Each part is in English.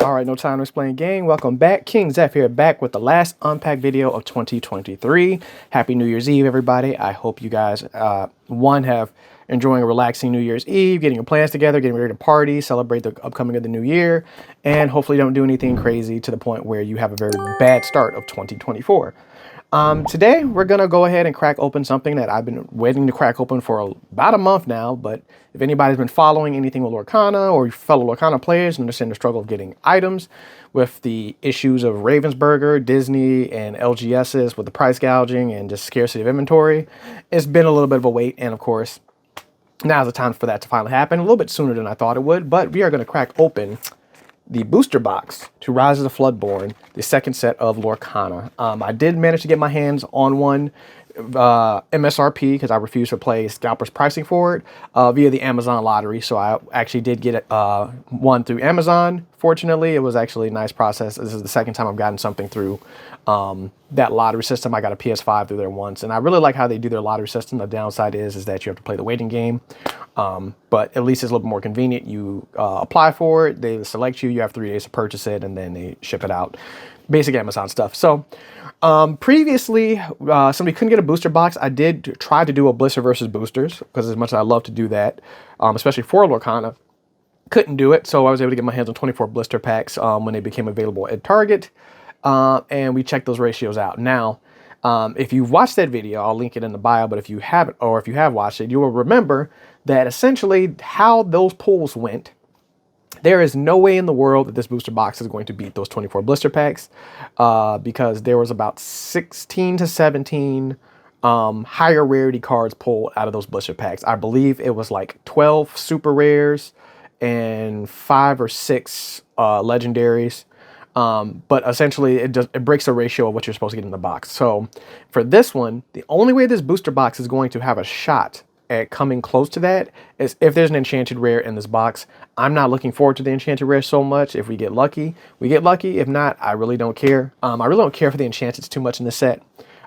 Alright, no time to explain gang. Welcome back. King Zeph here, back with the last unpack video of 2023. Happy New Year's Eve, everybody. I hope you guys, have enjoying a relaxing New Year's Eve, getting your plans together, getting ready to party, celebrate the upcoming of the new year, and hopefully don't do anything crazy to the point where you have a very bad start of 2024. Today, we're going to go ahead and crack open something that I've been waiting to crack open for about a month now. But if anybody's been following anything with Lorcana or fellow Lorcana players and understand the struggle of getting items with the issues of Ravensburger, Disney, and LGSs with the price gouging and just scarcity of inventory, it's been a little bit of a wait. And of course, now's the time for that to finally happen, a little bit sooner than I thought it would. But we are going to crack open the booster box to Rise of the Floodborn, the second set of Lorcana. I did manage to get my hands on one MSRP because I refused to play scalpers pricing for it via the Amazon lottery. So I actually did get one through Amazon. Fortunately, it was actually a nice process. This is the second time I've gotten something through that lottery system. I got a PS5 through there once, and I really like how they do their lottery system. The downside is that you have to play the waiting game, but at least it's a little bit more convenient. You apply for it, they select you, you have 3 days to purchase it, and then they ship it out. Basic Amazon stuff. So previously, somebody couldn't get a booster box. I did try to do a Blister versus boosters because as much as I love to do that, especially for Lorcana, couldn't do it. So I was able to get my hands on 24 blister packs when they became available at Target. And we checked those ratios out. Now, if you've watched that video, I'll link it in the bio, but if you haven't, or if you have watched it, you will remember that essentially how those pulls went. There is no way in the world that this booster box is going to beat those 24 blister packs because there was about 16 to 17 higher rarity cards pulled out of those blister packs. I believe it was like 12 super rares and 5 or 6 legendaries. But essentially it breaks the ratio of what you're supposed to get in the box. So for this one, the only way this booster box is going to have a shot at coming close to that is if there's an enchanted rare in this box. I'm not looking forward to the enchanted rare so much. If we get lucky, we get lucky. If not, I really don't care. I really don't care for the enchanteds too much in this set.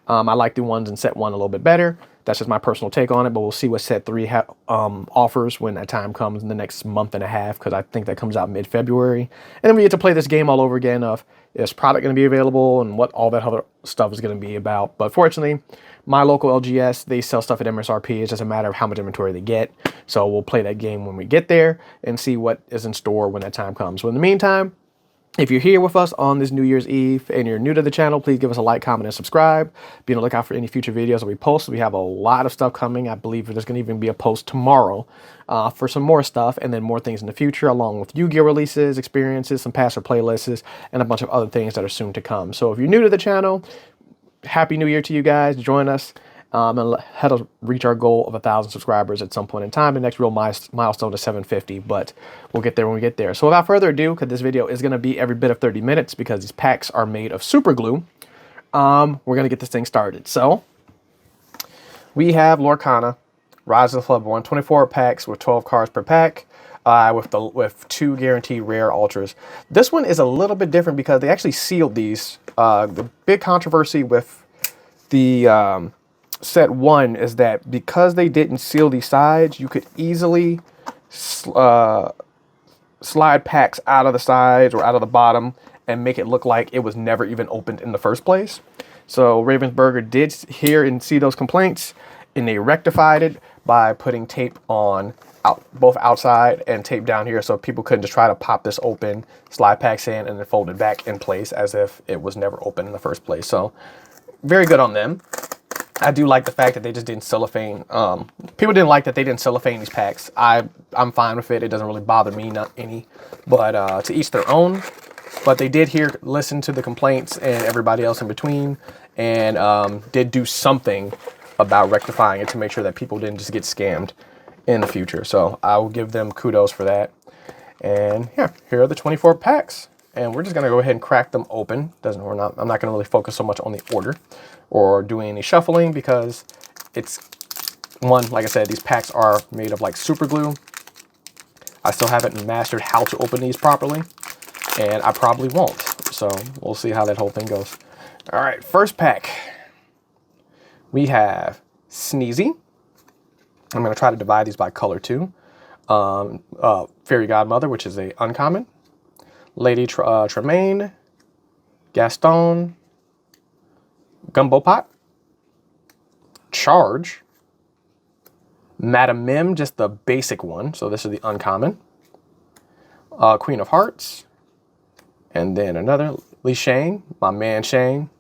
I like the ones in set 1 a little bit better. That's just my personal take on it, but we'll see what set 3 offers when that time comes in the next month and a half, because I think that comes out mid-February. And then we get to play this game all over again of is product going to be available and what all that other stuff is going to be about. But fortunately, my local LGS, they sell stuff at MSRP. It's just a matter of how much inventory they get. So we'll play that game when we get there and see what is in store when that time comes. So in the meantime, if you're here with us on this New Year's Eve and you're new to the channel, please give us a like, comment, and subscribe. Be on the lookout for any future videos that we post. We have a lot of stuff coming. I believe there's going to even be a post tomorrow for some more stuff and then more things in the future, along with Yu-Gi-Oh! Releases, experiences, some passive playlists, and a bunch of other things that are soon to come. So if you're new to the channel, Happy New Year to you guys. Join us and help us reach our goal of 1,000 subscribers at some point in time. The next real milestone is 750, but we'll get there when we get there. So without further ado, because this video is going to be every bit of 30 minutes because these packs are made of super glue, we're going to get this thing started. So we have Lorcana, Rise of the Floodborn, 24 packs with 12 cards per pack. With 2 guaranteed rare ultras. This one is a little bit different because they actually sealed these. The big controversy with the set 1 is that because they didn't seal these sides, you could easily slide packs out of the sides or out of the bottom and make it look like it was never even opened in the first place. So Ravensburger did hear and see those complaints, and they rectified it by putting tape on both outside and tape down here, so people couldn't just try to pop this open, slide packs in, and then fold it back in place as if it was never open in the first place. So very good on them. I do like the fact that they just didn't cellophane. People didn't like that they didn't cellophane these packs. I'm fine with it. It doesn't really bother me, not any. But to each their own. But they did listen to the complaints and everybody else in between, and did do something about rectifying it to make sure that people didn't just get scammed in the future. So I will give them kudos for that. And yeah, here are the 24 packs. And we're just going to go ahead and crack them open. I'm not going to really focus so much on the order or doing any shuffling because it's one, like I said, these packs are made of like super glue. I still haven't mastered how to open these properly, and I probably won't. So we'll see how that whole thing goes. All right, first pack. We have Sneezy. I'm going to try to divide these by color too. Fairy Godmother, which is a uncommon. Lady Tremaine, Gaston, Gumbo Pot, Charge, Madame Mim, just the basic one, so this is the uncommon, Queen of Hearts, and then another, Lee Shane, my man Shane.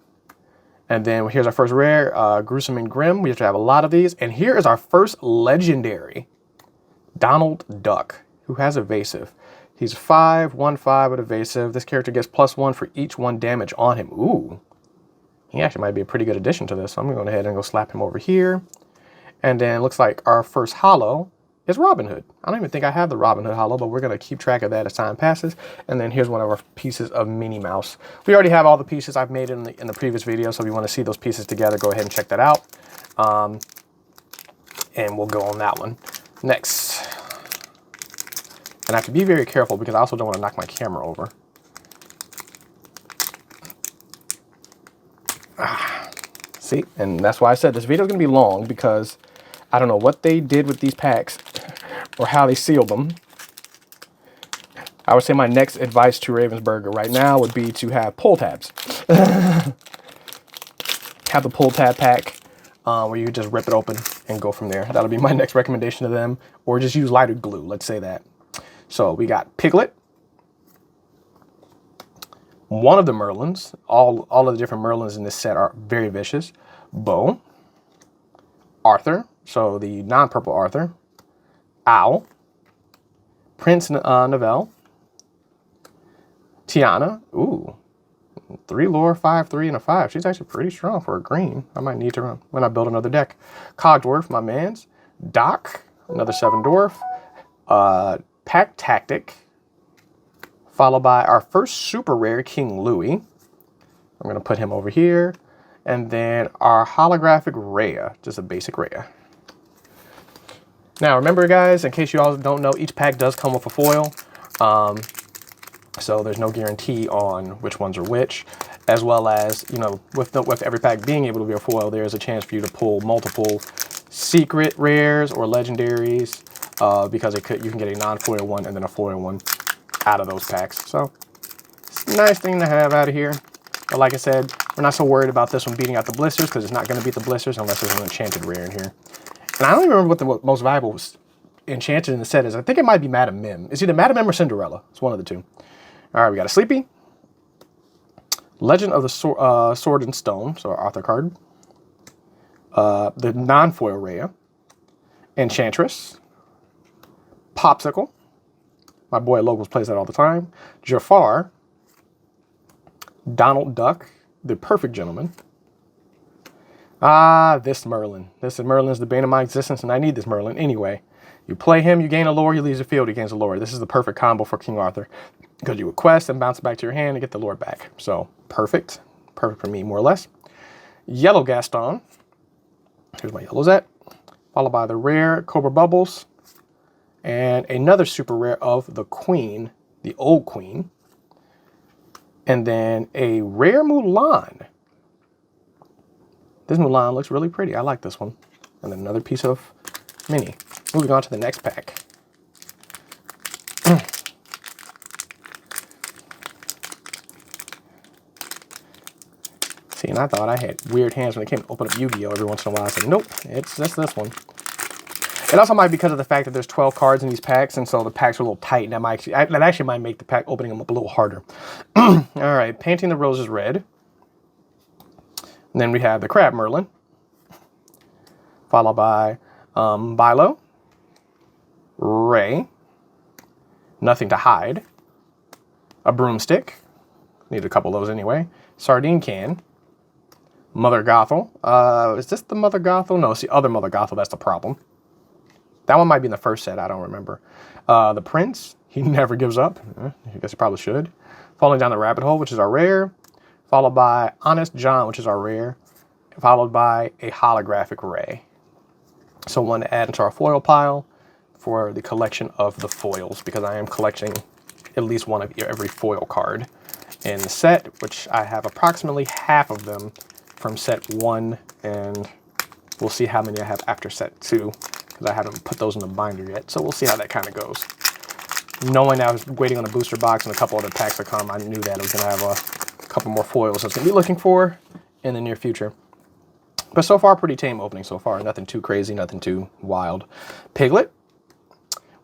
And then here's our first rare, Gruesome and Grim. We have to have a lot of these. And here is our first legendary, Donald Duck, who has evasive. He's 5/1/5 with evasive. This character gets +1 for each 1 damage on him. Ooh, he actually might be a pretty good addition to this. So I'm gonna go ahead and go slap him over here. And then it looks like our first holo is Robin Hood. I don't even think I have the Robin Hood holo, but we're gonna keep track of that as time passes. And then here's one of our pieces of Minnie Mouse. We already have all the pieces I've made in the previous video, so if you wanna see those pieces together, go ahead and check that out. And we'll go on that one. Next. And I have to be very careful because I also don't wanna knock my camera over. See, and that's why I said this video is gonna be long because I don't know what they did with these packs or how they sealed them. I would say my next advice to Ravensburger right now would be to have pull tabs. Have the pull tab pack where you just rip it open and go from there. That'll be my next recommendation to them. Or just use lighter glue, let's say that. So we got Piglet. One of the Merlins. All of the different Merlins in this set are very vicious. Bo. Arthur. So the non-purple Arthur. Owl. Prince Novelle. Tiana. Ooh. 3 lore, 5, 3, and a 5. She's actually pretty strong for a green. I might need to run when I build another deck. Cogdwarf, my mans. Doc. Another 7 dwarf. Pack Tactic. Followed by our first super rare, King Louis. I'm going to put him over here. And then our holographic Rhea. Just a basic Rhea. Now, remember, guys, in case you all don't know, each pack does come with a foil. So there's no guarantee on which ones are which. As well as, you know, with every pack being able to be a foil, there's a chance for you to pull multiple secret rares or legendaries. Because you can get a non-foil one and then a foil one out of those packs. So it's a nice thing to have out of here. But like I said, we're not so worried about this one beating out the blisters because it's not going to beat the blisters unless there's an enchanted rare in here. And I don't even remember what the most valuable enchanted in the set is. I think it might be Madame Mim. It's either Madame Mim or Cinderella. It's one of the two. All right, we got a Sleepy. Legend of the Sword and Stone, so our Arthur card. The non-foil Rhea. Enchantress. Popsicle. My boy Locals plays that all the time. Jafar. Donald Duck. The Perfect Gentleman. This Merlin. Merlin is the bane of my existence, and I need this Merlin anyway. You play him, you gain a lore, he leaves the field, he gains a lore. This is the perfect combo for King Arthur. Because you would quest and bounce it back to your hand and get the lore back. So, perfect. Perfect for me, more or less. Yellow Gaston. Here's my yellows at. Followed by the rare Cobra Bubbles. And another super rare of the Queen, the Old Queen. And then a rare Mulan. This Mulan looks really pretty. I like this one. And then another piece of Mini. Moving on to the next pack. See, and I thought I had weird hands when it came to open up Yu-Gi-Oh! Every once in a while. I said, nope, it's just this one. It also might be because of the fact that there's 12 cards in these packs, and so the packs are a little tight, and that actually might make the pack opening them up a little harder. All right, Painting the Roses Red. And then we have the Crab Merlin. Followed by Bilo. Ray. Nothing to Hide. A Broomstick. Need a couple of those anyway. Sardine Can. Mother Gothel. Is this the Mother Gothel? No, it's the other Mother Gothel. That's the problem. That one might be in the first set. I don't remember. The Prince. He never gives up. I guess he probably should. Falling Down the Rabbit Hole, which is our rare. Followed by Honest John, which is our rare. Followed by a holographic Ray. So one to add into our foil pile for the collection of the foils, because I am collecting at least one of every foil card in the set, which I have approximately half of them from set 1, and we'll see how many I have after set 2, because I haven't put those in the binder yet, so we'll see how that kind of goes. Knowing that I was waiting on a booster box and a couple other packs to come, I knew that I was going to have a couple more foils I was going to be looking for in the near future. But so far, pretty tame opening so far. Nothing too crazy, nothing too wild. Piglet.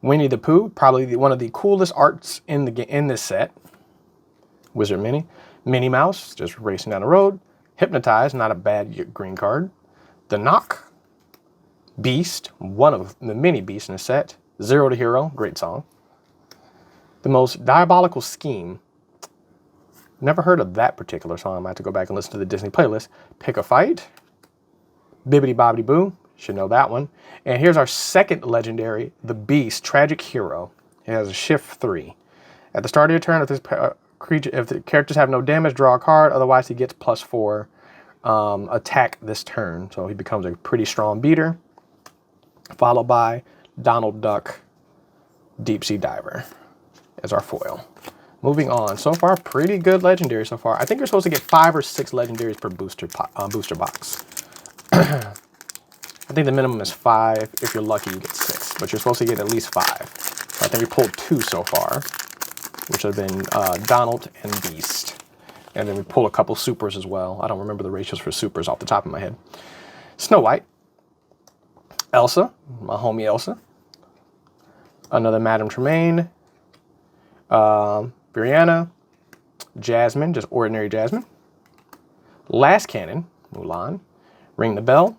Winnie the Pooh, probably one of the coolest arts in this set. Wizard Minnie. Minnie Mouse, just racing down the road. Hypnotize, not a bad green card. The Knock. Beast, one of the many beasts in the set. Zero to Hero, great song. The Most Diabolical Scheme. Never heard of that particular song. I might have to go back and listen to the Disney playlist. Pick a Fight. Bibbidi Bobbidi Boo. Should know that one. And here's our second legendary, the Beast, Tragic Hero. It has a shift 3. At the start of your turn, if the characters have no damage, draw a card. Otherwise, he gets +4 attack this turn. So he becomes a pretty strong beater. Followed by Donald Duck, Deep Sea Diver as our foil. Moving on. So far, pretty good legendary so far. I think you're supposed to get 5 or 6 legendaries per booster box. I think the minimum is 5. If you're lucky, you get 6. But you're supposed to get at least 5. I think we pulled 2 so far, which have been Donald and Beast. And then we pull a couple supers as well. I don't remember the ratios for supers off the top of my head. Snow White. Elsa, my homie Elsa. Another Madame Tremaine. Brianna. Jasmine, just ordinary Jasmine. Last Cannon, Mulan. Ring the Bell.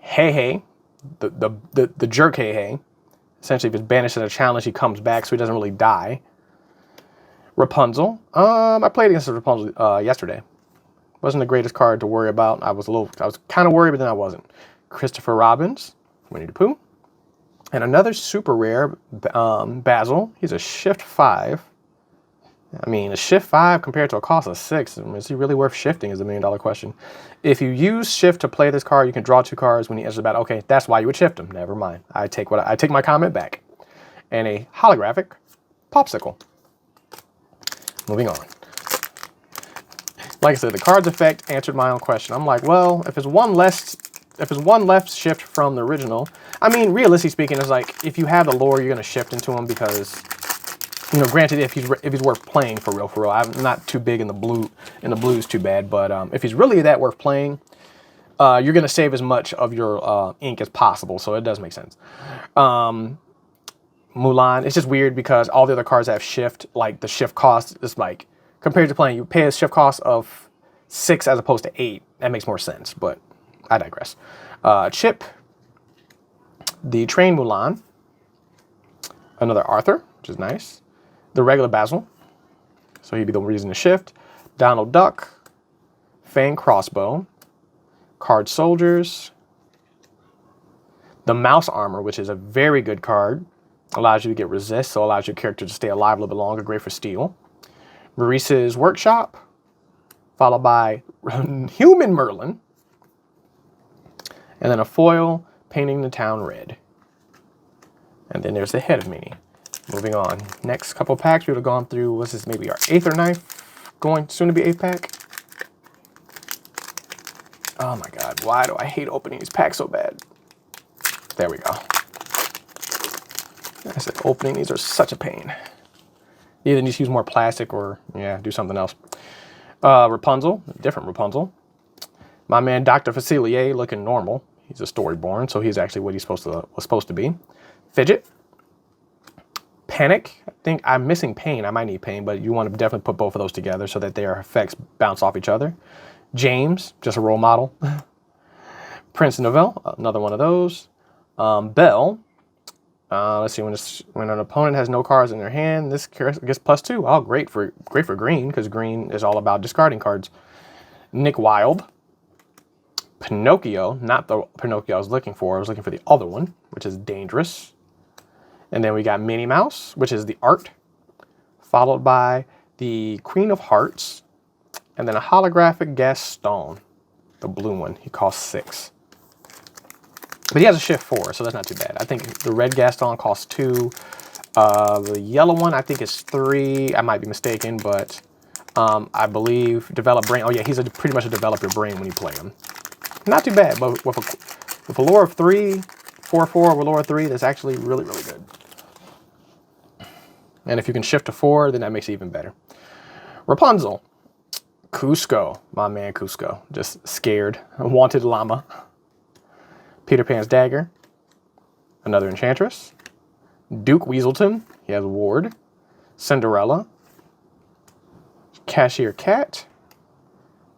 Hey Hey, the jerk Hey Hey. Essentially, if it's banished in a challenge, he comes back, so he doesn't really die. Rapunzel. I played against Rapunzel yesterday. Wasn't the greatest card to worry about. I was kind of worried, but then I wasn't. Christopher Robbins, Winnie the Pooh. And another super rare, Basil. He's a shift 5. I mean, a shift 5 compared to a cost of 6. I mean, is he really worth shifting is the $1 million question. If you use shift to play this card, you can draw 2 cards when he enters the battle. Okay, that's why you would shift him. Never mind. I take my comment back. And a holographic popsicle. Moving on. Like I said, the card's effect answered my own question. I'm like, well, if it's one left shift from the original, I mean, realistically speaking, it's like if you have the lore, you're gonna shift into him because, you know, granted, if he's worth playing for real, I'm not too big in the blues too bad, but if he's really that worth playing, you're gonna save as much of your ink as possible, so it does make sense. Mulan, it's just weird because all the other cards have shift, like the shift cost is like, compared to playing, you pay a shift cost of 6 as opposed to 8. That makes more sense, but I digress. Chip, the Train Mulan, another Arthur, which is nice. The regular Basil, so he'd be the reason to shift. Donald Duck, Fang Crossbow, Card Soldiers, the Mouse Armor, which is a very good card. Allows you to get resist, so allows your character to stay alive a little bit longer. Great for steal. Maurice's Workshop, followed by Human Merlin, and then a foil painting the town red. And then there's the head of Minnie. Moving on. Next couple packs we would have gone through, what's this, maybe our 8th or 9th? Going soon to be 8th pack. Oh my god, why do I hate opening these packs so bad? There we go. I said opening these are such a pain. Either just use more plastic or, yeah, do something else. Rapunzel, different Rapunzel. My man Dr. Facilier looking normal. He's a Storyborn, so he's actually what he's was supposed to be. Fidget. Panic. I think I'm missing Pain. I might need Pain, but you want to definitely put both of those together so that their effects bounce off each other. James, just a role model. Prince Novell, another one of those. Belle. Let's see, when an opponent has no cards in their hand, this gets +2. Oh, great for green, because green is all about discarding cards. Nick Wilde. Pinocchio, not the Pinocchio I was looking for. I was looking for the other one, which is Dangerous. And then we got Minnie Mouse, which is the art, followed by the Queen of Hearts, and then a holographic Gaston, the blue one. He costs 6. But he has a shift 4, so that's not too bad. I think the red Gaston costs 2. The yellow one, I think, is 3. I might be mistaken, but I believe Develop Brain. Oh, yeah, he's pretty much a Develop Your Brain when you play him. Not too bad, but with a lore of 3, 4/4 with lore of 3, that's actually really, really good. And if you can shift to 4, then that makes it even better. Rapunzel. Cusco. My man Cusco. Just scared. Wanted llama. Peter Pan's dagger. Another enchantress. Duke Weaselton. He has a ward. Cinderella. Cashier cat.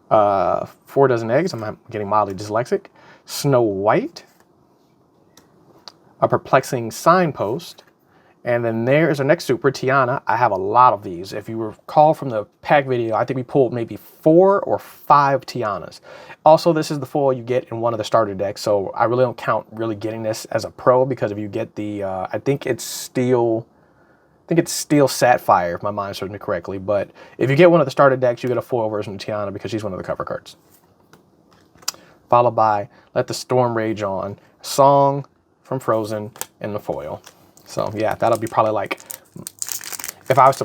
4 dozen eggs. I'm getting mildly dyslexic. Snow White. A perplexing signpost. And then there's our next super, Tiana. I have a lot of these. If you recall from the pack video, I think we pulled maybe 4 or 5 Tianas. Also, this is the foil you get in one of the starter decks, so I really don't count really getting this as a pro, because if you get the, I think it's Steel Sapphire, if my mind serves me correctly. But if you get one of the starter decks, you get a foil version of Tiana because she's one of the cover cards. Followed by Let the Storm Rage On, song from Frozen in the foil. So yeah, that'll be probably like, if I was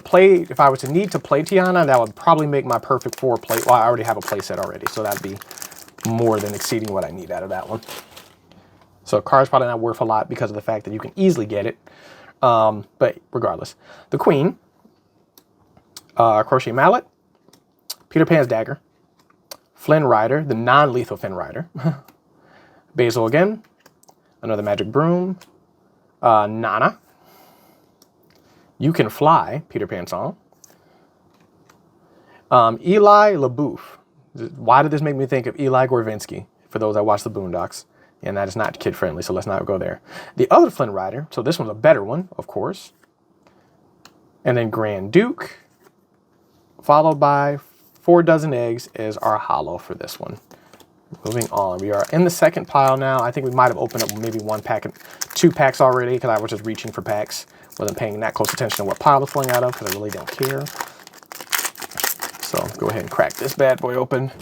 to need to play Tiana, that would probably make my perfect 4 play. Well, I already have a play set already, so that'd be more than exceeding what I need out of that one. So card's probably not worth a lot because of the fact that you can easily get it. But regardless, the Queen, Crochet Mallet, Peter Pan's dagger, Flynn Rider, the non-lethal Flynn Rider, Basil again, another magic broom, Nana, You Can Fly, Peter Pan song, Eli LaBouffe. Why did this make me think of Eli Gorvinsky, for those that watch the Boondocks? And that is not kid friendly, so let's not go there. The other Flynn Rider, so this one's a better one, of course. And then Grand Duke, followed by 4 dozen eggs is our holo for this one. Moving on, we are in the second pile now. I think we might have opened up maybe 1 pack, 2 packs already, because I was just reaching for packs. Wasn't paying that close attention to what pile was pulling out of, because I really don't care. So go ahead and crack this bad boy open,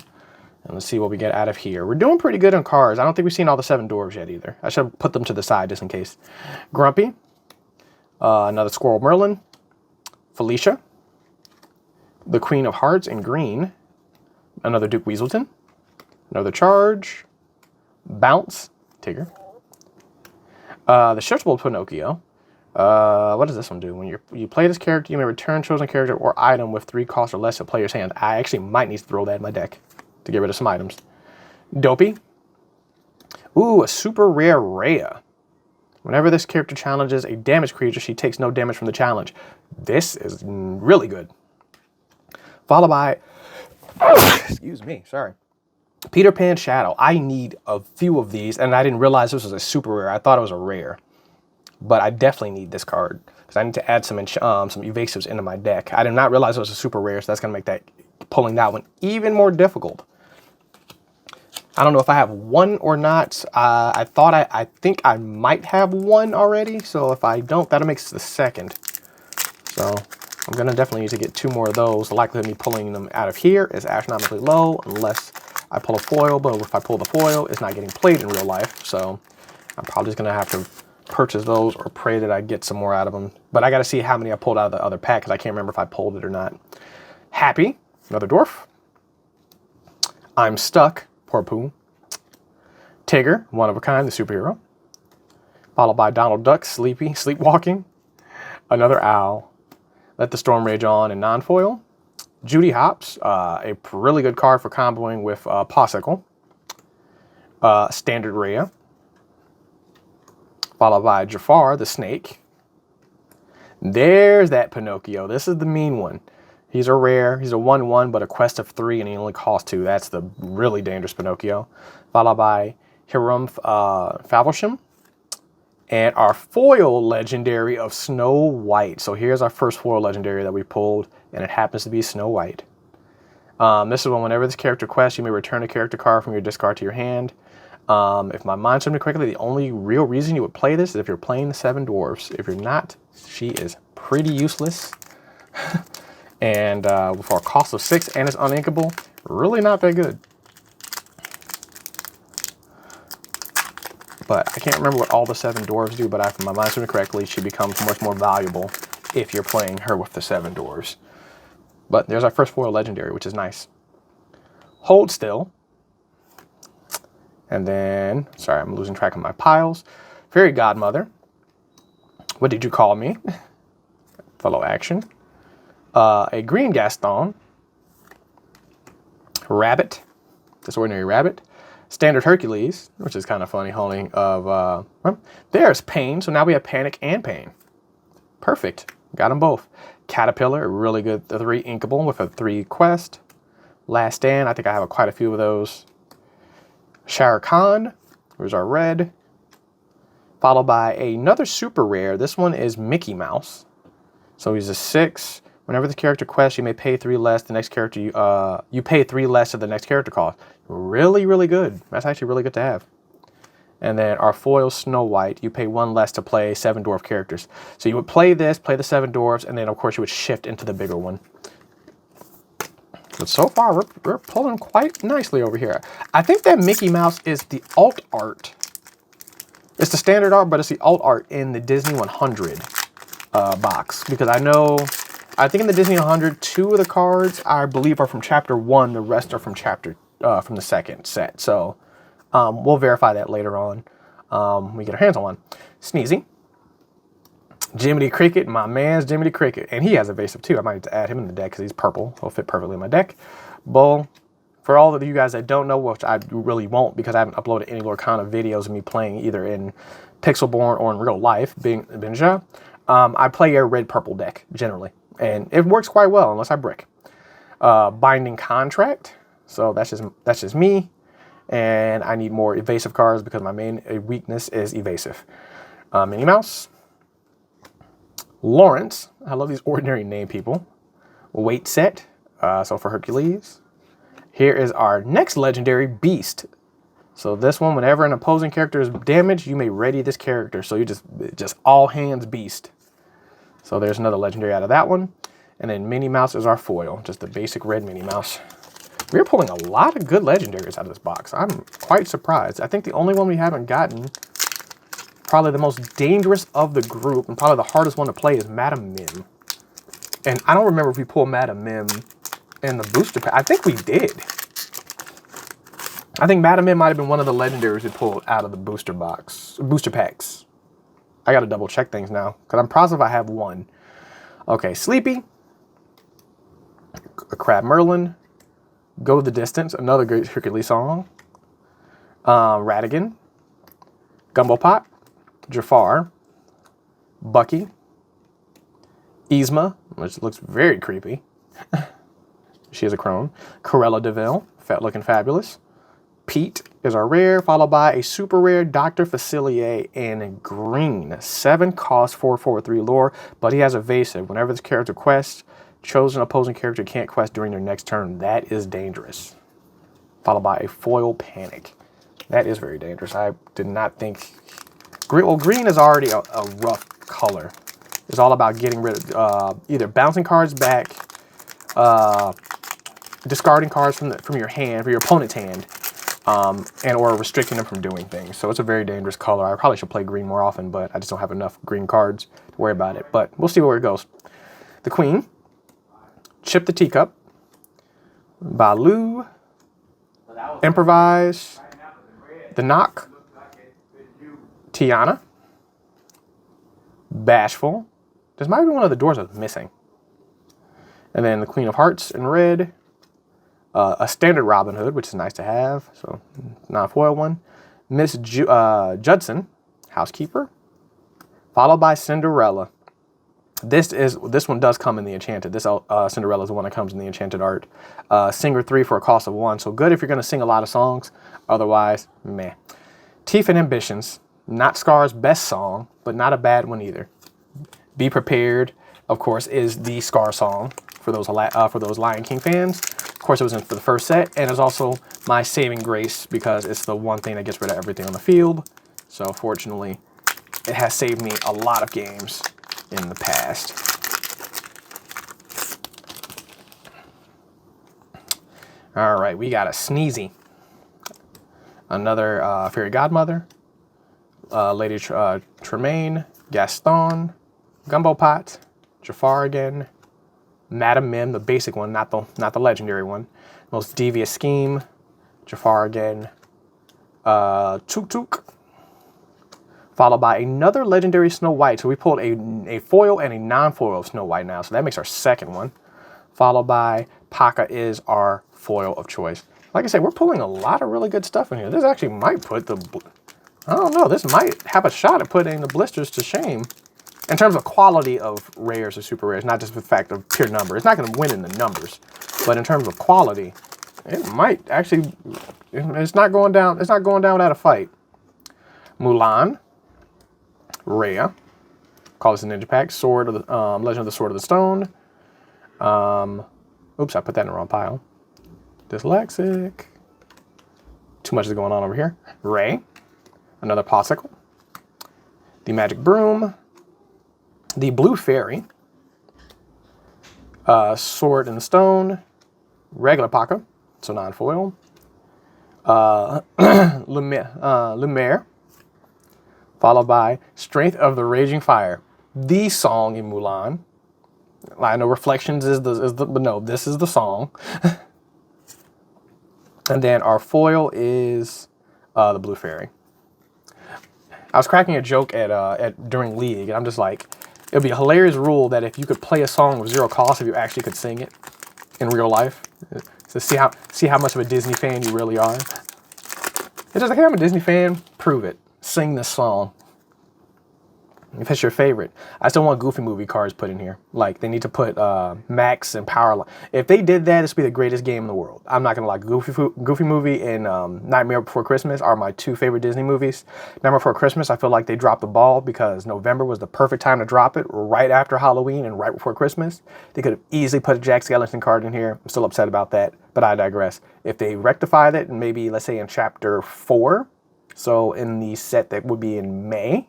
and let's see what we get out of here. We're doing pretty good on cards. I don't think we've seen all the 7 dwarves yet either. I should have put them to the side just in case. Grumpy, another Squirrel Merlin, Felicia, the Queen of Hearts in green, another Duke Weaselton, another Charge, Bounce, Tigger, the Searchable Pinocchio. What does this one do? When you play this character, you may return chosen character or item with 3 costs or less to player's hand. I actually might need to throw that in my deck to get rid of some items. Dopey. Ooh, a super rare Rhea. Whenever this character challenges a damaged creature, she takes no damage from the challenge. This is really good. Followed by, excuse me, sorry, Peter Pan Shadow. I need a few of these, and I didn't realize this was a super rare. I thought it was a rare. But I definitely need this card, because I need to add some evasives into my deck. I did not realize it was a super rare, so that's going to make pulling that one even more difficult. I don't know if I have 1 or not. I think I might have 1 already, so if I don't, that'll make the second. So I'm going to definitely need to get 2 more of those. The likelihood of me pulling them out of here is astronomically low, unless I pull a foil, but if I pull the foil, it's not getting played in real life, so I'm probably just going to have to purchase those or pray that I get some more out of them. But I got to see how many I pulled out of the other pack, because I can't remember if I pulled it or not. Happy, another dwarf. I'm Stuck, poor Pooh. Tigger, one of a kind, the superhero. Followed by Donald Duck, sleepwalking. Another owl. Let the Storm Rage On in non-foil. Judy Hopps, a really good card for comboing with Popsicle. Standard Rhea. Followed by Jafar, the snake. There's that Pinocchio. This is the mean one. He's a rare. He's a 1/1, but a quest of 3, and he only costs 2. That's the really dangerous Pinocchio. Followed by Hiram Favelsham. And our foil legendary of Snow White. So here's our first foil legendary that we pulled, and it happens to be Snow White. This is whenever this character quests, you may return a character card from your discard to your hand. If my mind serves me correctly, the only real reason you would play this is if you're playing the 7 dwarves. If you're not, she is pretty useless. And for a cost of 6 and it's uninkable, really not that good. But I can't remember what all the 7 dwarves do, but if my mind serves me correctly, she becomes much more valuable if you're playing her with the 7 dwarves. But there's our first foil legendary, which is nice. Hold Still. And then, sorry, I'm losing track of my piles. Fairy Godmother. What did you call me? fellow action. A green Gaston. Rabbit, just ordinary rabbit. Standard Hercules, which is kind of funny, holding of, there's Pain, so now we have Panic and Pain. Perfect, got them both. Caterpillar, really good, the 3 inkable with a 3 quest. Last Stand, I think I have quite a few of those. Shire Khan, here's our red. Followed by another super rare, this one is Mickey Mouse. So he's a 6. Whenever the character quests, you may pay 3 less. The next character you pay 3 less to the next character cost. Really, really good. That's actually really good to have. And then our foil Snow White, you pay 1 less to play 7 dwarf characters. So you would play this, play the 7 dwarves, and then of course you would shift into the bigger one. But so far we're pulling quite nicely over here. I think that Mickey Mouse is the alt art. It's the standard art, but it's the alt art in the Disney 100 box, because I think in the Disney 100, 2 of the cards I believe are from chapter 1. The rest are from from the second set. So we'll verify that later on. We get our hands on one. Sneezy. Jiminy Cricket, my man's Jiminy Cricket. And he has evasive too. I might have to add him in the deck because he's purple. He'll fit perfectly in my deck. Bull. For all of you guys that don't know, which I really won't because I haven't uploaded any Lorcana videos of me playing either in Pixelborn or in real life, being Binja, I play a red-purple deck generally. And it works quite well unless I brick. Binding Contract. So that's just me. And I need more evasive cards because my main weakness is evasive. Minnie Mouse. Lawrence. I love these ordinary name people. Weight Set. So for Hercules. Here is our next legendary, Beast. So this one, whenever an opposing character is damaged, you may ready this character. So you just all hands Beast. So there's another legendary out of that one. And then Minnie Mouse is our foil, just the basic red Minnie Mouse. We're pulling a lot of good legendaries out of this box. I'm quite surprised. I think the only one we haven't gotten, probably the most dangerous of the group, and probably the hardest one to play, is Madam Mim. And I don't remember if we pulled Madam Mim in the booster pack. I think we did. I think Madam Mim might have been one of the legendaries we pulled out of the booster packs. I gotta double check things now, because I'm positive I have one. Okay, Sleepy. A Crab Merlin. Go the Distance, another great Hercules song. Ratigan. Gumbo Pot. Jafar. Bucky. Yzma, which looks very creepy. She is a crone. Corella Deville, looking fabulous. Pete is our rare, followed by a super rare Dr. Facilier in green. 7 cost, 4/3 lore, but he has evasive. Whenever this character quests, chosen opposing character can't quest during their next turn. That is dangerous. Followed by a foil Panic. That is very dangerous. I did not think... Well, green is already a rough color. It's all about getting rid of either bouncing cards back, discarding cards from your hand, from your opponent's hand, and or restricting them from doing things. So it's a very dangerous color. I probably should play green more often, but I just don't have enough green cards to worry about it. But we'll see where it goes. The Queen, Chip the Teacup, Baloo, Improvise, The Knock, Tiana, Bashful. This might be one of the doors that's missing. And then the Queen of Hearts in red. A standard Robin Hood, which is nice to have. So, not a foil one. Miss Judson, Housekeeper. Followed by Cinderella. This one does come in the Enchanted. This Cinderella is the one that comes in the Enchanted art. Singer 3 for a cost of 1. So good if you're going to sing a lot of songs. Otherwise, meh. Teeth and Ambitions. Not Scar's best song, but not a bad one either. Be Prepared, of course, is the Scar song for those Lion King fans. Of course, it was in for the first set, and it's also my saving grace because it's the one thing that gets rid of everything on the field. So fortunately, it has saved me a lot of games in the past. All right, we got a Sneezy. Another Fairy Godmother. Lady Tremaine. Gaston. Gumbo Pot. Jafar again. Madam Mim, the basic one, not the legendary one. Most Devious Scheme. Jafar again. Tuk Tuk. followed by another legendary Snow White. So we pulled a foil and a non-foil of Snow White now, so that makes our second one. Followed by Paka is our foil of choice. Like I said, we're pulling a lot of really good stuff in here. This actually might put the, I don't know, this might have a shot at putting the blisters to shame in terms of quality of rares or super rares, not just the fact of pure number. It's not going to win in the numbers, but in terms of quality, it might actually, it's not going down without a fight. Mulan, Rhea, call this a ninja pack, Sword of the, Legend of the Sword of the Stone. Oops, I put that in the wrong pile. Dyslexic. Too much is going on over here. Ray, another Popsicle. The Magic Broom. The Blue Fairy. Sword in the Stone. Regular Paka, so non-foil. Lumiere. Followed by Strength of the Raging Fire. The song in Mulan. I know Reflections but no, this is the song. And then our foil is the Blue Fairy. I was cracking a joke during League, and I'm just like, it would be a hilarious rule that if you could play a song with 0 cost, if you actually could sing it in real life, to see how much of a Disney fan you really are. It's just like, hey, I'm a Disney fan. Prove it. Sing this song. If it's your favorite. I still want Goofy movie cards put in here. Like, they need to put Max and Powerline. If they did that, this would be the greatest game in the world. I'm not going to lie. Goofy movie and Nightmare Before Christmas are my 2 favorite Disney movies. Nightmare Before Christmas, I feel like they dropped the ball because November was the perfect time to drop it, right after Halloween and right before Christmas. They could have easily put a Jack Skellington card in here. I'm still upset about that, but I digress. If they rectified it, and maybe, let's say in chapter 4, so in the set that would be in May,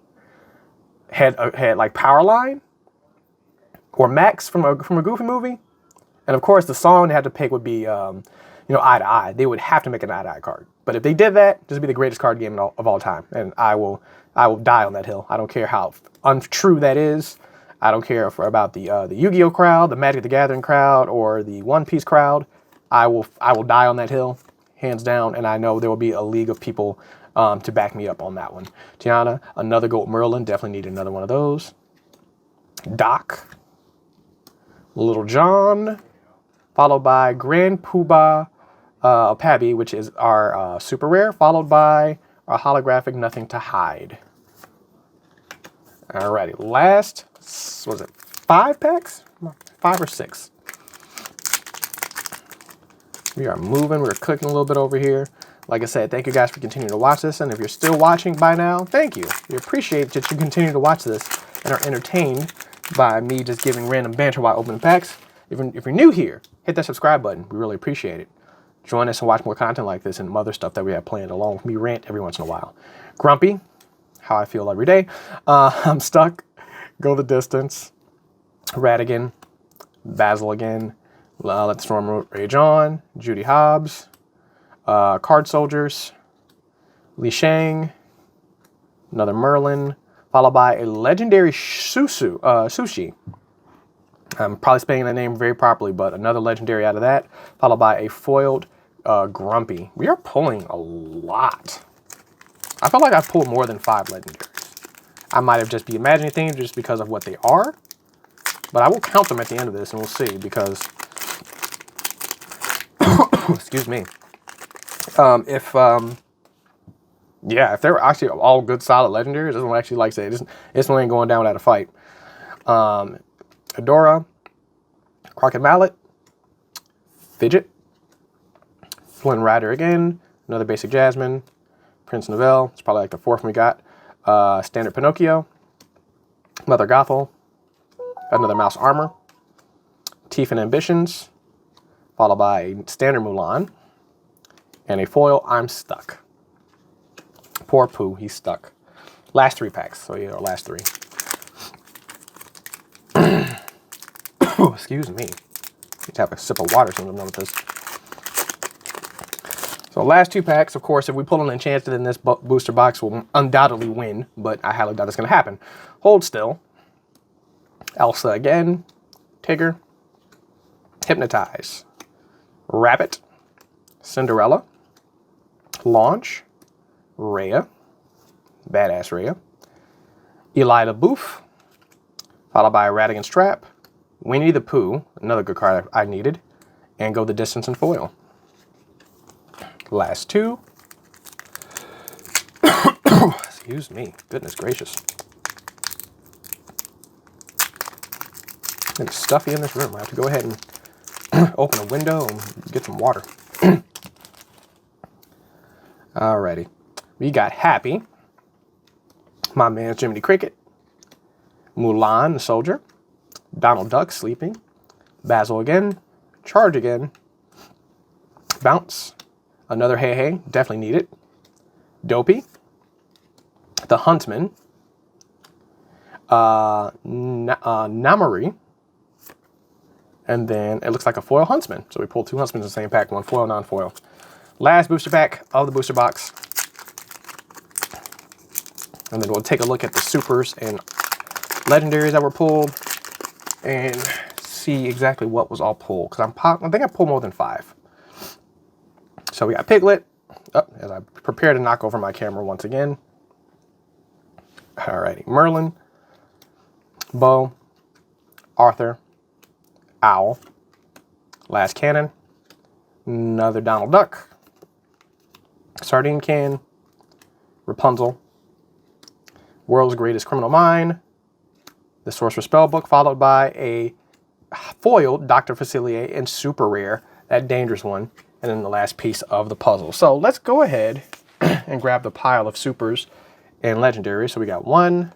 had like Powerline or Max from a Goofy movie, and of course the song they had to pick would be Eye to Eye. They would have to make an Eye to Eye card. But if they did that, this would be the greatest card game of all time, and I will die on that hill. I don't care how untrue that is. I don't care about the Yu-Gi-Oh crowd, the Magic the Gathering crowd, or the One Piece crowd. I will die on that hill, hands down, and I know there will be a league of people to back me up on that one. Tiana, another Gold Merlin. Definitely need another one of those. Doc. Little John. Followed by Grand Poobah Pabby, which is our super rare. Followed by our holographic Nothing to Hide. Alrighty. Last, was it 5 packs? 5 or 6. We are moving. We're clicking a little bit over here. Like I said, thank you guys for continuing to watch this. And if you're still watching by now, thank you. We appreciate that you continue to watch this and are entertained by me just giving random banter while opening packs. If you're new here, hit that subscribe button. We really appreciate it. Join us and watch more content like this and other stuff that we have planned, along with me rant every once in a while. Grumpy, how I feel every day. I'm stuck. Go the distance. Radigan. Basil again. Let the Storm Rage On. Judy Hobbs. Card Soldiers, Li Shang, another Merlin, followed by a legendary Sushi. I'm probably spelling that name very properly, but another legendary out of that, followed by a foiled Grumpy. We are pulling a lot. I feel like I've pulled more than 5 legendaries. I might have just been imagining things just because of what they are, but I will count them at the end of this and we'll see, because excuse me. If they're actually all good, solid legendaries, this one actually, like I say, this one ain't going down without a fight. Adora, Crockett Mallet, Fidget, Flynn Rider again, another basic Jasmine, Prince Novell, it's probably like the 4th one we got, Standard Pinocchio, Mother Gothel, another Mouse Armor, Tiefin Ambitions, followed by a Standard Mulan, and a foil I'm Stuck. Poor Pooh, he's stuck. Last 3 packs, so yeah, our last 3. Excuse me. Need to have a sip of water so I'm done with this. So last 2 packs, of course, if we pull an Enchanted in this booster box, we'll undoubtedly win, but I highly doubt it's going to happen. Hold Still. Elsa again. Tigger. Hypnotize. Rabbit. Cinderella. Launch. Rhea. Badass Rhea. Eli the Boof, followed by Radigan Strap, Winnie the Pooh, another good card I needed, and Go the Distance in foil. Last two. Excuse me. Goodness gracious. It's stuffy in this room. I have to go ahead and open a window and get some water. Alrighty. We got Happy, my man Jiminy Cricket, Mulan the Soldier, Donald Duck Sleeping, Basil again, Charge again, Bounce, another Hey Hey, definitely need it, Dopey, the Huntsman, Namari, and then it looks like a foil Huntsman. So we pulled two Huntsmans in the same pack, one foil, non-foil. Last booster pack of the booster box. And then we'll take a look at the supers and legendaries that were pulled and see exactly what was all pulled. Because I think I pulled more than 5. So we got Piglet. Oh, as I prepare to knock over my camera once again. Alrighty. Merlin, Bo, Arthur, Owl, Last Cannon, another Donald Duck, Sardine Can, Rapunzel, World's Greatest Criminal Mind, the Sorcerer's Spellbook, followed by a foiled Dr. Facilier and super rare, that dangerous one, and then the last piece of the puzzle. So let's go ahead and grab the pile of supers and legendaries. So we got one.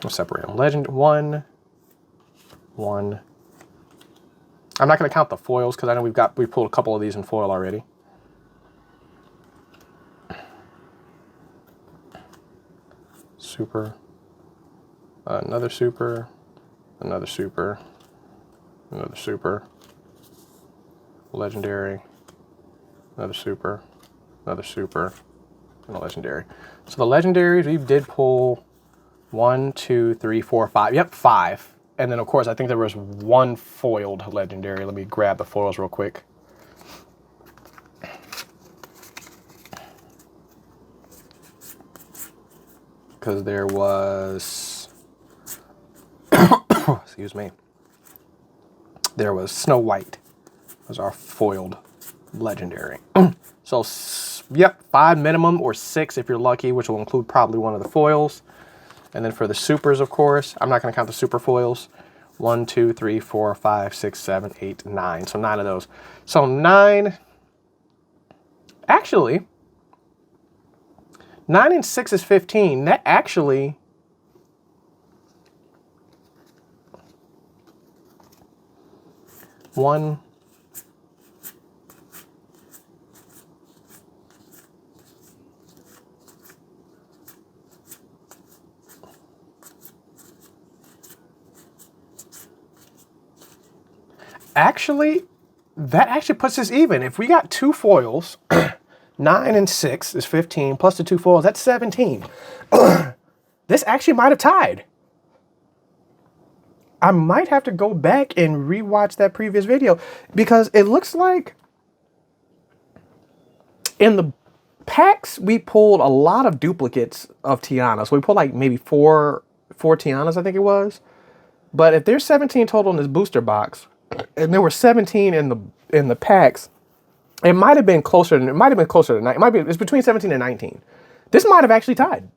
We'll separate them. Legend, one. I'm not going to count the foils because I know we pulled a couple of these in foil already. Super, another super, another super, another super, legendary, another super, and a legendary. So the legendaries, we did pull 1, 2, 3, 4, 5. Yep, 5. And then, of course, I think there was one foiled legendary. Let me grab the foils real quick. Because there was... excuse me. There was Snow White. Was our foiled legendary. So, yep, 5 minimum or 6 if you're lucky, which will include probably one of the foils. And then for the supers, of course, I'm not going to count the super foils. 1, 2, 3, 4, 5, 6, 7, 8, 9. So 9 of those. So 9. Actually, 9 and 6 is 15. That actually... One... Actually, that actually puts us even. If we got 2 foils, 9 and 6 is 15, plus the 2 foils, that's 17. This actually might have tied. I might have to go back and rewatch that previous video because it looks like in the packs we pulled a lot of duplicates of Tiana. So we pulled like maybe four Tianas, I think it was. But if there's 17 total in this booster box, and there were 17 in the packs, it might have been closer to 9. It's between 17 and 19. This might have actually tied.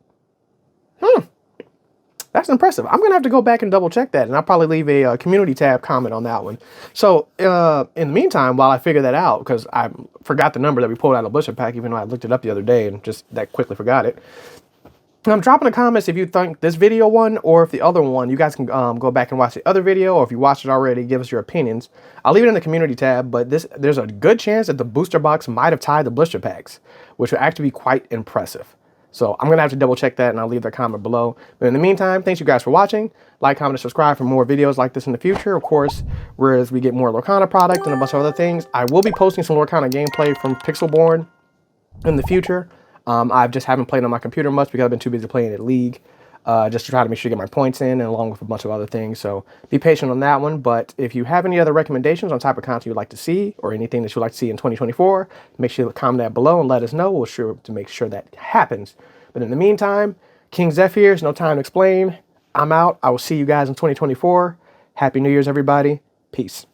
That's impressive. I'm gonna have to go back and double check that, and I'll probably leave a community tab comment on that one. So in the meantime, while I figure that out, because I forgot the number that we pulled out of the Blister pack, even though I looked it up the other day and just that quickly forgot it. I'm dropping in the comments if you think this video won or if the other one. You guys can go back and watch the other video, or if you watched it already, give us your opinions. I'll leave it in the community tab, but there's a good chance that the booster box might have tied the blister packs, which would actually be quite impressive. So I'm going to have to double check that, and I'll leave that comment below. But in the meantime, thanks you guys for watching. Like, comment, and subscribe for more videos like this in the future. Of course, whereas we get more Lorcana product and a bunch of other things, I will be posting some Lorcana gameplay from Pixelborn in the future. I just haven't played on my computer much because I've been too busy playing at League, just to try to make sure to get my points in, and along with a bunch of other things. So be patient on that one. But if you have any other recommendations on type of content you'd like to see, or anything that you'd like to see in 2024, make sure to comment that below and let us know. We'll sure to make sure that happens. But in the meantime, King Zeph here. It's no time to explain. I'm out. I will see you guys in 2024. Happy New Year's, everybody. Peace.